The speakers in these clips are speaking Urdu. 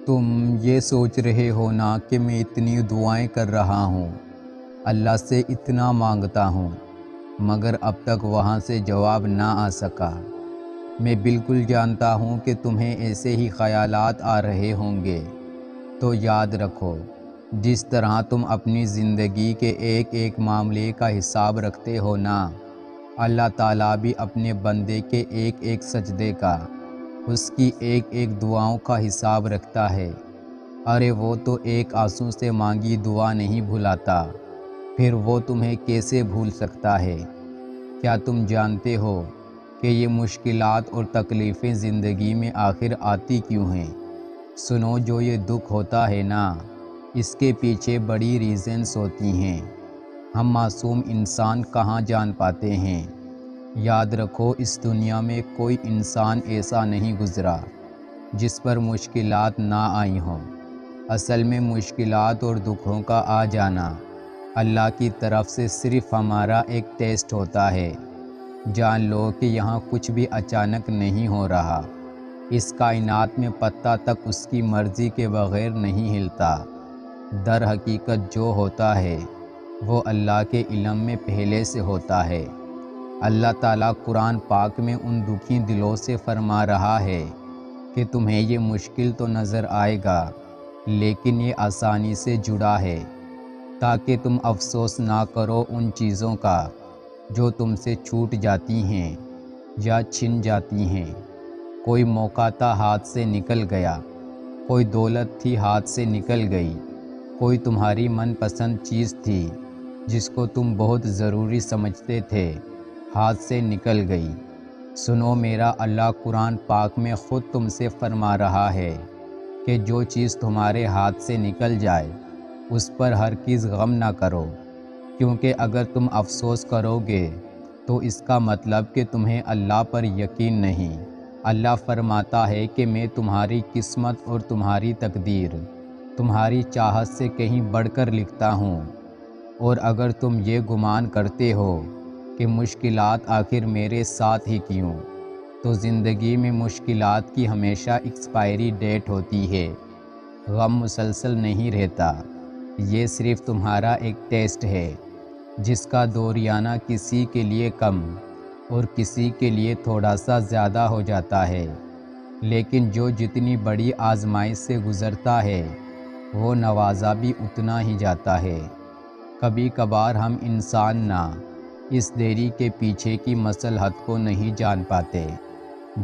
تم یہ سوچ رہے ہو نا کہ میں اتنی دعائیں کر رہا ہوں، اللہ سے اتنا مانگتا ہوں، مگر اب تک وہاں سے جواب نہ آ سکا۔ میں بالکل جانتا ہوں کہ تمہیں ایسے ہی خیالات آ رہے ہوں گے، تو یاد رکھو، جس طرح تم اپنی زندگی کے ایک ایک معاملے کا حساب رکھتے ہو نا، اللہ تعالیٰ بھی اپنے بندے کے ایک ایک سجدے کا، اس کی ایک ایک دعاؤں کا حساب رکھتا ہے۔ ارے وہ تو ایک آنسو سے مانگی دعا نہیں بھلاتا، پھر وہ تمہیں کیسے بھول سکتا ہے؟ کیا تم جانتے ہو کہ یہ مشکلات اور تکلیفیں زندگی میں آخر آتی کیوں ہیں؟ سنو، جو یہ دکھ ہوتا ہے نا، اس کے پیچھے بڑی ریزنز ہوتی ہیں، ہم معصوم انسان کہاں جان پاتے ہیں۔ یاد رکھو، اس دنیا میں کوئی انسان ایسا نہیں گزرا جس پر مشکلات نہ آئی ہوں۔ اصل میں مشکلات اور دکھوں کا آ جانا اللہ کی طرف سے صرف ہمارا ایک ٹیسٹ ہوتا ہے۔ جان لو کہ یہاں کچھ بھی اچانک نہیں ہو رہا، اس کائنات میں پتا تک اس کی مرضی کے بغیر نہیں ہلتا۔ در حقیقت جو ہوتا ہے وہ اللہ کے علم میں پہلے سے ہوتا ہے۔ اللہ تعالیٰ قرآن پاک میں ان دکھی دلوں سے فرما رہا ہے کہ تمہیں یہ مشکل تو نظر آئے گا، لیکن یہ آسانی سے جڑا ہے، تاکہ تم افسوس نہ کرو ان چیزوں کا جو تم سے چھوٹ جاتی ہیں یا چھن جاتی ہیں۔ کوئی موقع تھا ہاتھ سے نکل گیا، کوئی دولت تھی ہاتھ سے نکل گئی، کوئی تمہاری من پسند چیز تھی جس کو تم بہت ضروری سمجھتے تھے، ہاتھ سے نکل گئی۔ سنو، میرا اللہ قرآن پاک میں خود تم سے فرما رہا ہے کہ جو چیز تمہارے ہاتھ سے نکل جائے اس پر ہرگز غم نہ کرو، کیونکہ اگر تم افسوس کرو گے تو اس کا مطلب کہ تمہیں اللہ پر یقین نہیں۔ اللہ فرماتا ہے کہ میں تمہاری قسمت اور تمہاری تقدیر تمہاری چاہت سے کہیں بڑھ کر لکھتا ہوں، اور اگر تم یہ گمان کرتے ہو کہ مشکلات آخر میرے ساتھ ہی کیوں، تو زندگی میں مشکلات کی ہمیشہ ایکسپائری ڈیٹ ہوتی ہے۔ غم مسلسل نہیں رہتا، یہ صرف تمہارا ایک ٹیسٹ ہے جس کا دورانیہ کسی کے لیے کم اور کسی کے لیے تھوڑا سا زیادہ ہو جاتا ہے، لیکن جو جتنی بڑی آزمائش سے گزرتا ہے وہ نوازا بھی اتنا ہی جاتا ہے۔ کبھی کبھار ہم انسان نہ اس دیری کے پیچھے کی مصلحت کو نہیں جان پاتے۔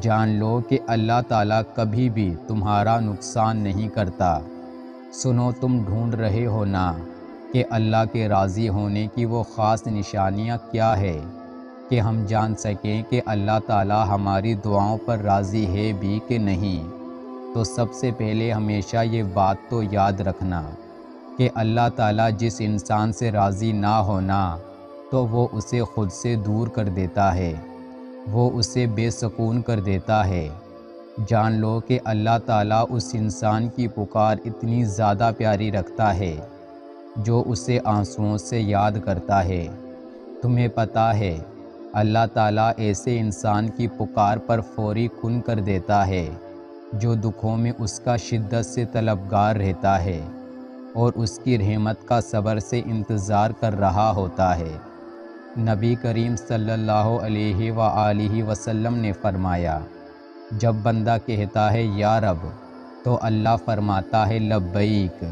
جان لو کہ اللہ تعالیٰ کبھی بھی تمہارا نقصان نہیں کرتا۔ سنو، تم ڈھونڈ رہے ہو نا کہ اللہ کے راضی ہونے کی وہ خاص نشانیاں کیا ہے کہ ہم جان سکیں کہ اللہ تعالیٰ ہماری دعاؤں پر راضی ہے بھی کہ نہیں۔ تو سب سے پہلے ہمیشہ یہ بات تو یاد رکھنا کہ اللہ تعالیٰ جس انسان سے راضی نہ ہونا تو وہ اسے خود سے دور کر دیتا ہے، وہ اسے بے سکون کر دیتا ہے۔ جان لو کہ اللہ تعالیٰ اس انسان کی پکار اتنی زیادہ پیاری رکھتا ہے جو اسے آنسوؤں سے یاد کرتا ہے۔ تمہیں پتہ ہے، اللہ تعالیٰ ایسے انسان کی پکار پر فوری کن کر دیتا ہے جو دکھوں میں اس کا شدت سے طلبگار رہتا ہے اور اس کی رحمت کا صبر سے انتظار کر رہا ہوتا ہے۔ نبی کریم صلی اللہ علیہ وآلہ وسلم نے فرمایا، جب بندہ کہتا ہے یا رب، تو اللہ فرماتا ہے لبیک،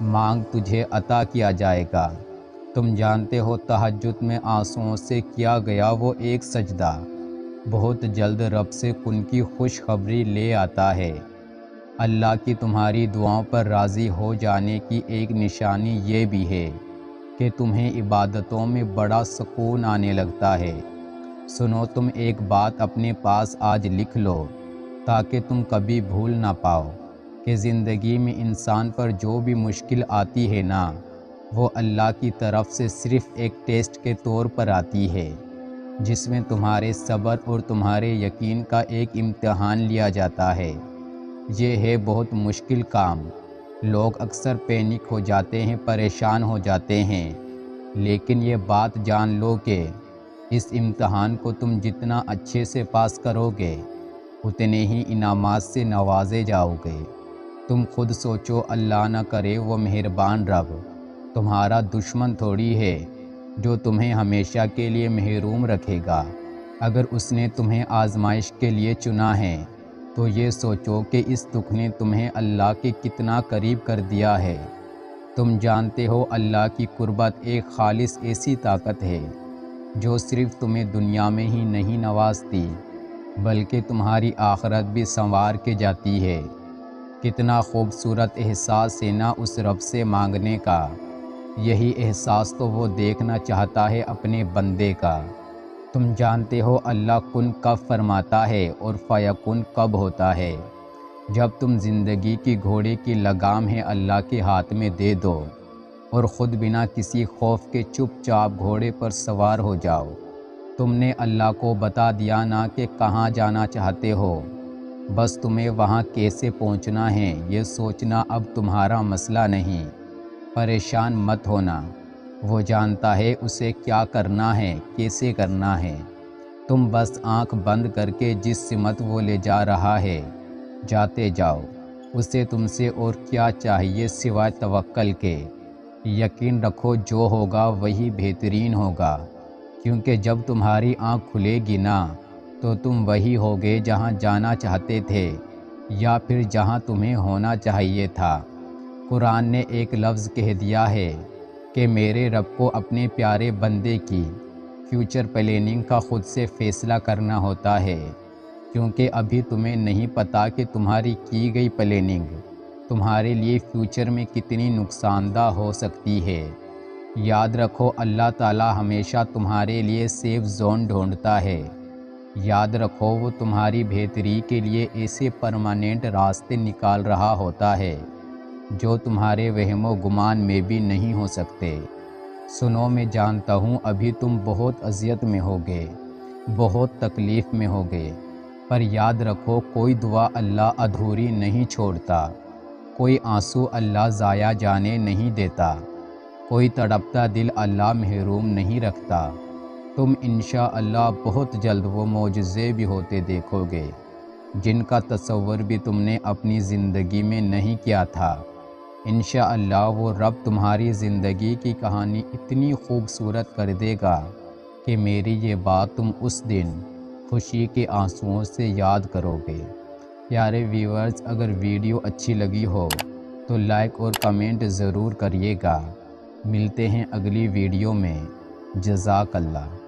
مانگ تجھے عطا کیا جائے گا۔ تم جانتے ہو تہجد میں آنسوؤں سے کیا گیا وہ ایک سجدہ بہت جلد رب سے کن کی خوشخبری لے آتا ہے۔ اللہ کی تمہاری دعاؤں پر راضی ہو جانے کی ایک نشانی یہ بھی ہے کہ تمہیں عبادتوں میں بڑا سکون آنے لگتا ہے۔ سنو، تم ایک بات اپنے پاس آج لکھ لو تاکہ تم کبھی بھول نہ پاؤ کہ زندگی میں انسان پر جو بھی مشکل آتی ہے نا، وہ اللہ کی طرف سے صرف ایک ٹیسٹ کے طور پر آتی ہے، جس میں تمہارے صبر اور تمہارے یقین کا ایک امتحان لیا جاتا ہے۔ یہ ہے بہت مشکل کام۔ لوگ اکثر پینک ہو جاتے ہیں، پریشان ہو جاتے ہیں، لیکن یہ بات جان لو کہ اس امتحان کو تم جتنا اچھے سے پاس کرو گے اتنے ہی انعامات سے نوازے جاؤ گے۔ تم خود سوچو، اللہ نہ کرے وہ مہربان رب تمہارا دشمن تھوڑی ہے جو تمہیں ہمیشہ کے لیے محروم رکھے گا۔ اگر اس نے تمہیں آزمائش کے لیے چنا ہے تو یہ سوچو کہ اس دکھ نے تمہیں اللہ کے کتنا قریب کر دیا ہے۔ تم جانتے ہو اللہ کی قربت ایک خالص ایسی طاقت ہے جو صرف تمہیں دنیا میں ہی نہیں نوازتی بلکہ تمہاری آخرت بھی سنوار کے جاتی ہے۔ کتنا خوبصورت احساس ہے نا اس رب سے مانگنے کا۔ یہی احساس تو وہ دیکھنا چاہتا ہے اپنے بندے کا۔ تم جانتے ہو اللہ کن کب فرماتا ہے اور فیکن کب ہوتا ہے۔ جب تم زندگی کی گھوڑے کی لگام ہے اللہ کے ہاتھ میں دے دو اور خود بنا کسی خوف کے چپ چاپ گھوڑے پر سوار ہو جاؤ۔ تم نے اللہ کو بتا دیا نا کہ کہاں جانا چاہتے ہو، بس تمہیں وہاں کیسے پہنچنا ہے یہ سوچنا اب تمہارا مسئلہ نہیں۔ پریشان مت ہونا، وہ جانتا ہے اسے کیا کرنا ہے، کیسے کرنا ہے۔ تم بس آنکھ بند کر کے جس سمت وہ لے جا رہا ہے جاتے جاؤ۔ اسے تم سے اور کیا چاہیے سوائے توکل کے۔ یقین رکھو جو ہوگا وہی بہترین ہوگا، کیونکہ جب تمہاری آنکھ کھلے گی نا تو تم وہی ہوگے جہاں جانا چاہتے تھے یا پھر جہاں تمہیں ہونا چاہیے تھا۔ قرآن نے ایک لفظ کہہ دیا ہے کہ میرے رب کو اپنے پیارے بندے کی فیوچر پلاننگ کا خود سے فیصلہ کرنا ہوتا ہے، کیونکہ ابھی تمہیں نہیں پتہ کہ تمہاری کی گئی پلاننگ تمہارے لیے فیوچر میں کتنی نقصان دہ ہو سکتی ہے۔ یاد رکھو اللہ تعالیٰ ہمیشہ تمہارے لیے سیف زون ڈھونڈتا ہے۔ یاد رکھو وہ تمہاری بہتری کے لیے ایسے پرماننٹ راستے نکال رہا ہوتا ہے جو تمہارے وہم و گمان میں بھی نہیں ہو سکتے۔ سنو، میں جانتا ہوں ابھی تم بہت اذیت میں ہوگے، بہت تکلیف میں ہوگے، پر یاد رکھو کوئی دعا اللہ ادھوری نہیں چھوڑتا، کوئی آنسو اللہ ضائع جانے نہیں دیتا، کوئی تڑپتا دل اللہ محروم نہیں رکھتا۔ تم انشاءاللہ بہت جلد وہ معجزے بھی ہوتے دیکھو گے جن کا تصور بھی تم نے اپنی زندگی میں نہیں کیا تھا۔ انشاءاللہ وہ رب تمہاری زندگی کی کہانی اتنی خوبصورت کر دے گا کہ میری یہ بات تم اس دن خوشی کے آنسوؤں سے یاد کرو گے۔ پیارے ویورز، اگر ویڈیو اچھی لگی ہو تو لائک اور کمنٹ ضرور کریے گا۔ ملتے ہیں اگلی ویڈیو میں۔ جزاک اللہ۔